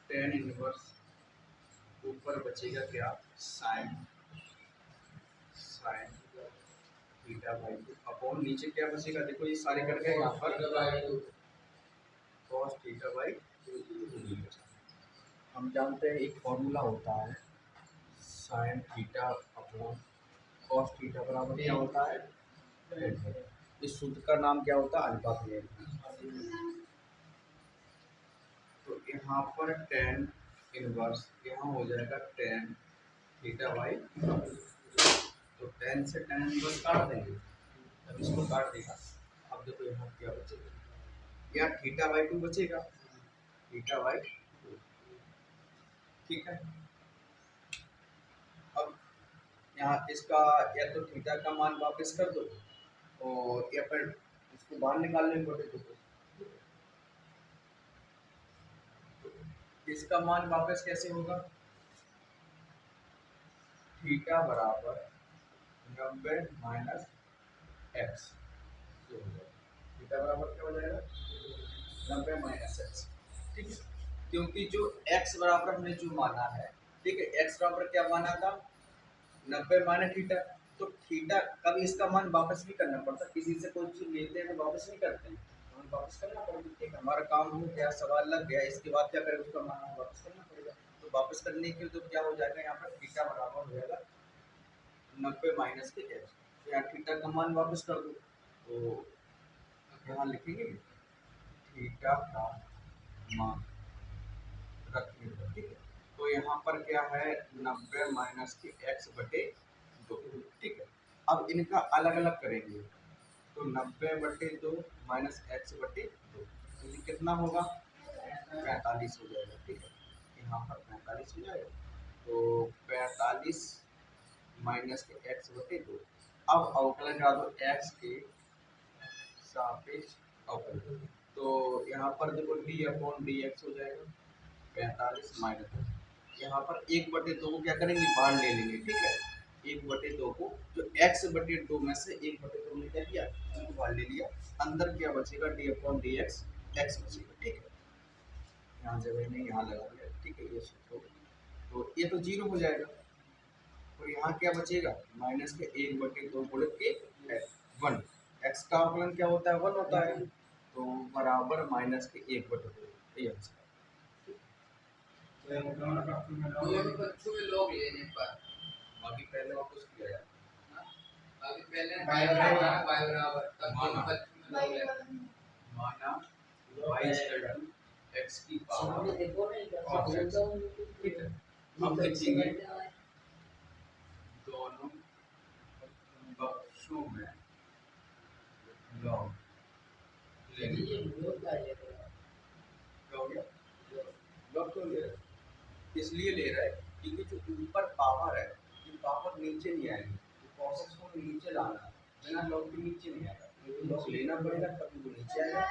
Tan inverse ऊपर बचेगा क्या, sine sine theta by two upon नीचे क्या बचेगा, देखो ये सारे कट गए यहाँ पर कॉस थीटा बाई टू। हम जानते हैं एक फॉर्मूला होता है sine theta upon cos theta बराबर क्या होता है, इस सूत्र का नाम क्या होता है, अनुपात। तो यहाँ पर टेन इनवर्स यहाँ हो जाएगा टेन थीटा बाई, तो टेन से टेन इनवर्स काट देंगे, अब इसको काट देगा। अब देखो यहाँ क्या बचेगा, यहाँ थीटा बाई टू बचेगा, थीटा बाई टू, ठीक है। अब यहाँ इसका या तो थीटा का मान वापस कर दो और या फिर इसको बाहर निकालने पड़े, तो इसका मान वापस कैसे होगा, थीटा बराबर 90 माइनस एक्स, थीटा बराबर क्या हो जाएगा 90 माइनस एक्स, ठीक है। क्योंकि जो x बराबर हमने जो माना है, ठीक है, x बराबर क्या माना था 90 माइनस थीटा, तो थीटा कभी इसका मान वापस नहीं करना पड़ता, किसी से कोई चीज लेते हैं तो वापस नहीं करते हैं, हमें वापस करना पड़ेगा, ठीक है, हमारा काम हो गया, सवाल लग गया, इसके बाद क्या करें, उसका मान वापस करना पड़ेगा। तो वापस करने के लिए तो क्या हो जाएगा, यहाँ पर थीटा बराबर हो जाएगा 90 माइनस के एक्स, तो यहाँ थीटा का मान वापस कर दो, तो यहाँ लिखेंगे थीटा का मान रखने पर, ठीक है। तो यहाँ पर क्या है 90 माइनस के एक्स बटे दो, ठीक है। अब इनका अलग अलग करेंगे, तो 90 बटे दो माइनस एक्स बटे दो, तो ये कितना होगा 45 हो जाएगा, ठीक है, यहाँ पर 45 हो जाएगा, तो 45 माइनस के एक्स बटे दो। अब अवकलन करा दो एक्स के सापेक्ष अवकलन, तो यहाँ पर देखो डी अपॉन डी एक्स हो जाएगा 45 माइनस, यहाँ पर एक बटे दो को क्या करेंगे बाहर ले लेंगे, ठीक है, एक बटे दो को जो एक्स बटे दो में से एक बटे दो ने क्या किया उसको बाहर ले लिया, अंदर क्या बचेगा D upon D x, x बचेगा, ठीक है, यहाँ जगह नहीं यहाँ लगा दिया, ठीक है, ये सूत्र, तो ये तो जीरो हो जाएगा, और यहाँ क्या बचेगा माइनस के एक बटे दो गुणित के वन, एक्स का अवकलन क्या होता है 1 होता है, तो बराबर माइनस के एक बटे दो, ये आंसर। बच्चों में लोग लेने पर बाकी पहले वापस किया जाए, बाकी पहले y बराबर तब माना y इक्वल टू x की पावर, ठीक है। अब लिखेंगे दोनों पक्षों में लॉग लेंगे, लॉग क्यों ले रहा है, इसलिए ले रहा है क्योंकि जो ऊपर पावर है ये पावर नीचे नहीं आएगी, तो प्रोसेस को नीचे लाना है, बिना लॉग के नीचे नहीं आएगा, तो लॉग लेना पड़ेगा तभी वो नीचे आएगा।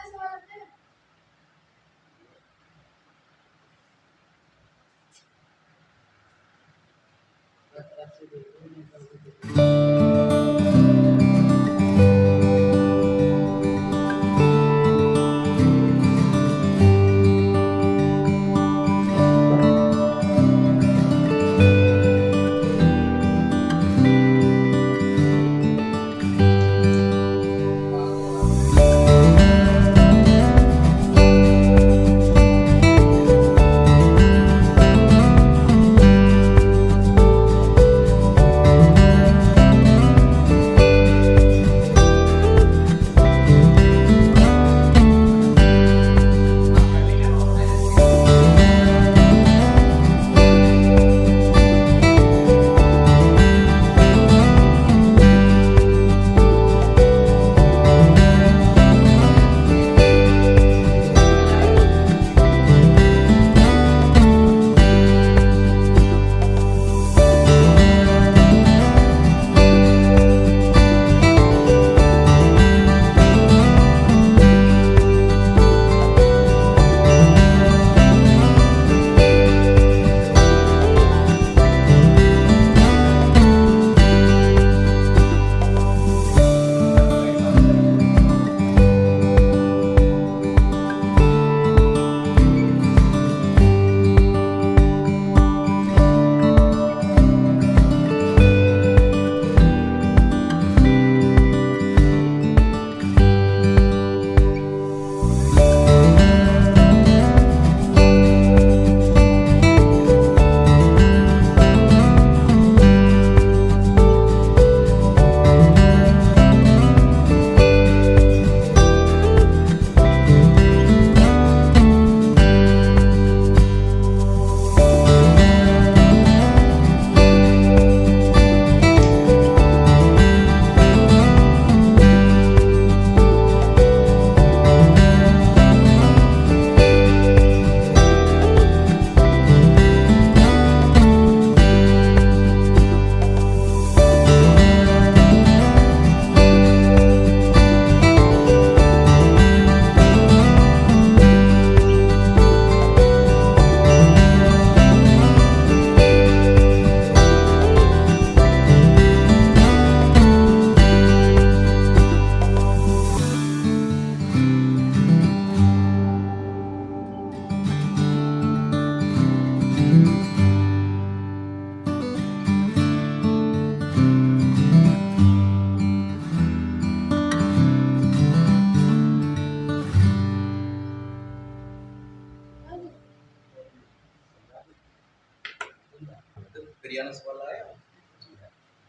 क्रियानस वाला है।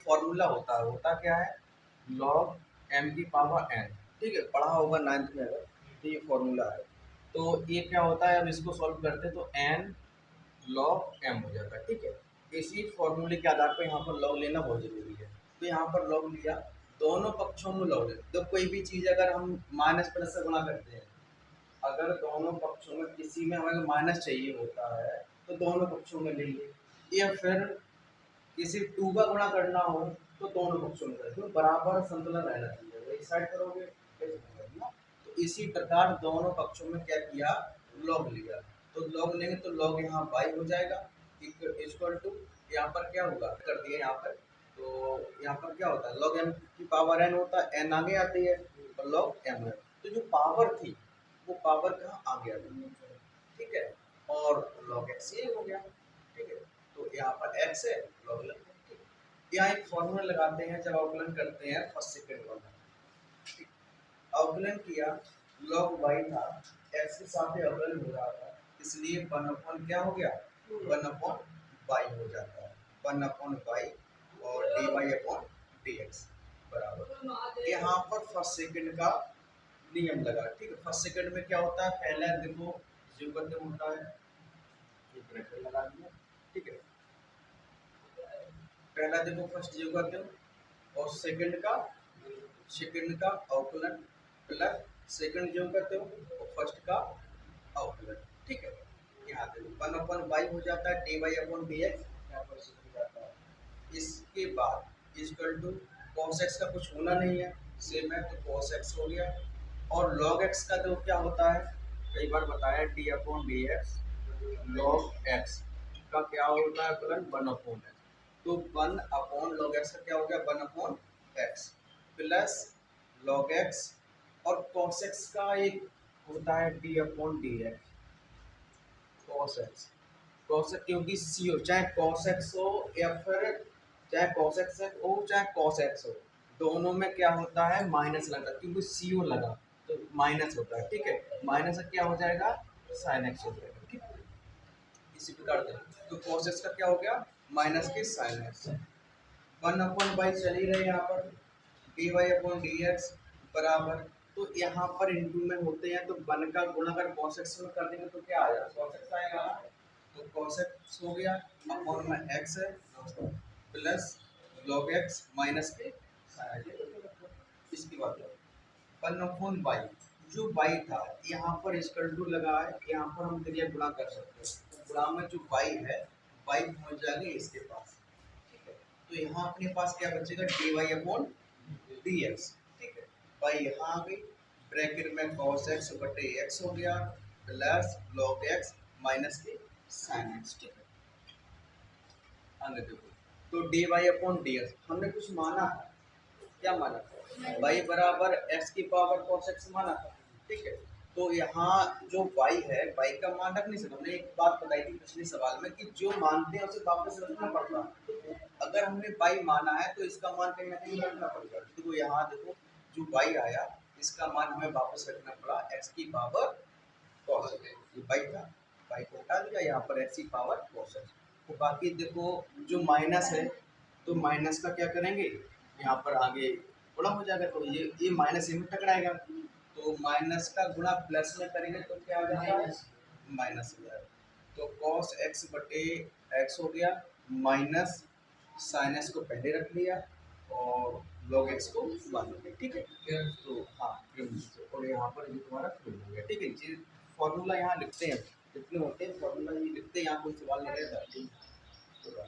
फॉर्मूला होता क्या है, लॉग एम की पावर एन, ठीक है, पढ़ा होगा 9th में अगर, तो ये फॉर्मूला है। तो ये क्या होता है, अब इसको सॉल्व करते हैं तो एन लॉग एम हो जाता है, ठीक है। इसी फॉर्मूले के आधार पर यहाँ पर लॉग लेना बहुत जरूरी है। तो यहाँ पर लॉग लिया, दोनों पक्षों में लॉग लेते, तो कोई भी चीज़ अगर हम माइनस प्लस से गुणा करते हैं, अगर दोनों पक्षों में किसी में हमें माइनस चाहिए होता है तो दोनों पक्षों में लेंगे, या फिर किसी टू का गुणा करना हो तो दोनों पक्षों में करेंगे, बराबर संतुलन रहना चाहिए, एक साइड करोगे एक साइड करना। तो इसी प्रकार दोनों पक्षों में क्या किया, लॉग लिया। तो लॉग लेंगे तो लॉग यहाँ बाई हो जाएगा इक्वल टू, यहाँ पर क्या होगा कर दिया यहाँ पर, तो यहाँ पर क्या होता है लॉग एम की पावर एन होता है, एन आगे आती है और लॉग एम है, तो जो पावर थी वो पावर कहाँ आ गया, ठीक है, और लॉग एक्स ये हो गया, ठीक है। तो यहाँ पर एक्स है लॉग एन, ठीक है। यहाँ एक फॉर्मूला लगाते हैं जब अवकलन करते हैं फर्स्ट सेकंड वाला, ठीक। अवकलन किया, लॉग वाई था, एक्स के साथ ही अवकलन हो रहा था, इसलिए 1/, क्या हो गया 1/y हो जाता है, 1/y और dy/dx बराबर। यहाँ पर फर्स्ट सेकंड का नियम लगा, ठीक है। फर्स्ट सेकंड में क्या होता है, पहला देखो व्युत्पन्न होता है, ये ब्रैकेट लगा दिया, ठीक है। पहला देखो फर्स्ट व्युत्पन्न और सेकंड का अवकलन प्लस सेकंड जो करते हो और फर्स्ट का अवकलन, ठीक है। यहाँ देखो 1/y हो जाता है, dy/dx यहाँ पर से हो जाता है। इसके बाद इक्वल टू cos x का कुछ होना नहीं है, सेम है तो cos x हो गया, और log x का तो क्या होता है, कई बार बताया d/dx log x का क्या होता है फलन 1/x, तो 1/log x का क्या हो गया 1/x प्लस log x, और cos x का एक होता है d/dx cos x, क्योंकि सी हो चाहे cos x हो या फिर चाहे cos x हो चाहे cos x हो, दोनों में क्या होता है माइनस लगा, क्योंकि सी लगा तो माइनस होता है, ठीक है। माइनस से क्या हो जाएगा sin x हो जाएगा, ठीक है। इसी प्रकार से तो cos x का क्या हो गया माइनस के sin x, 1/y चल ही रहे यहाँ पर, dy/dx बराबर, तो यहाँ पर इंटू में होते हैं तो 1 का गुणा अगर cos x में कर देंगे तो क्या आ जाएगा cos x आएगा, तो cos x हो गया अपॉन में x है प्लस log x माइनस के sin x, इसके बाद 1/y जो y था यहाँ पर इक्वल टू लगा है, यहाँ पर हम क्रिया गुणा कर सकते हैं, तो गुणा में जो y है y पहुँच जाएंगे इसके पास, ठीक है। तो यहाँ अपने पास क्या बचेगा dy/dx, ठीक है। y यहाँ आ गई, ब्रैकेट में cos x बटे x हो गया प्लस log x माइनस के sin x, ठीक है। आगे देखो तो dy/dx हमने कुछ माना था, क्या माना था y बराबर x की पावर cos x माना था, ठीक है। तो यहाँ जो y है y का मान रख नहीं सकते, हमने एक बात बताई थी पिछले सवाल में कि जो मानते हैं उसे वापस रखना पड़ता है, अगर हमने y माना है तो इसका मान कहीं ना कहीं रखना पड़ेगा, तो यहाँ देखो जो y आया इसका मान हमें वापस रखना पड़ा x की पावर cos x, ये y था y को हटा दिया, यहाँ पर x की पावर cos x, तो बाकी देखो जो माइनस है तो माइनस का क्या करेंगे यहाँ पर आगे गुणा हो जाएगा, तो ये माइनस में टकराएगा, तो माइनस का गुणा प्लस में करेंगे तो क्या आ जाएगा माइनस हो जाएगा, तो cos x बटे x हो गया माइनस sin x को पहले रख लिया और log x को बाद में, ठीक है। तो हाँ और यहाँ पर ये तुम्हारा फिर हो गया, ठीक है। जी फॉर्मूला यहाँ लिखते हैं, जितने होते हैं फॉर्मूला ये लिखते हैं, यहाँ कोई सवाल नहीं रहता, ठीक है।